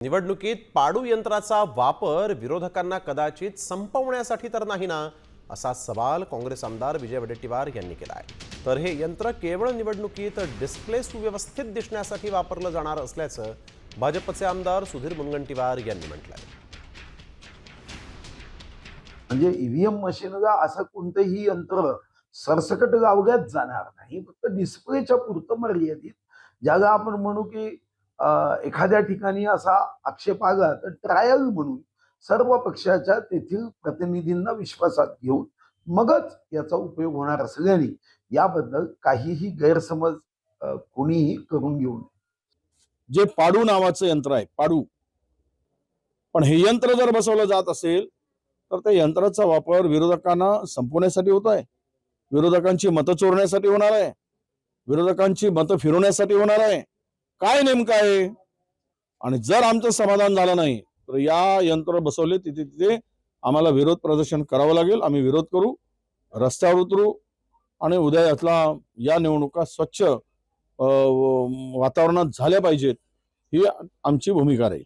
निवडणुकीत पाडू यंत्राचा वापर विरोधकांना कदाचित संपवण्यासाठी तर नाही ना, असा सवाल काँग्रेस आमदार विजय वडेट्टीवार यांनी केला आहे। तर हे यंत्र केवळ निवडणुकीत डिस्प्ले सुव्यवस्थित दिसण्यासाठी वापरलं जाणार असल्याचं भाजपचे आमदार सुधीर मुनगंटीवार यांनी म्हटलंय। म्हणजे ईव्हीएम मशीनला असं कोणतेही यंत्र सरसकट गावग्यात जाणार नाही, फक्त डिस्प्लेच्या पुरतं मर्यादित। ज्याला आपण म्हणू की एखाद्या ठिकाणी असा आक्षेप आला तर ट्रायल म्हणून सर्व पक्षाच्या तेथील प्रतिनिधींना विश्वासात घेऊन मगच याचा उपयोग होणार असल्याने याबद्दल काहीही गैरसमज कोणीही करून घेऊ नये। जे पाडू नावाचं यंत्र आहे, पाडू, पण हे यंत्र जर बसवलं जात असेल तर त्या यंत्राचा वापर विरोधकांना संपवण्यासाठी होत आहे, विरोधकांची मतं चोरण्यासाठी होणार आहे, विरोधकांची मतं फिरवण्यासाठी होणार आहे। काय नेमकं आहे? आणि जर आमचं समाधान झालं नाही तर या यंत्र बसवले तिथे तिथे आम्हाला विरोध प्रदर्शन करावं लागेल। आम्ही विरोध करू, रस्त्यावर उतरू आणि उद्या या निवडणुका स्वच्छ वातावरणात झाल्या पाहिजेत, ही आमची भूमिका राहील।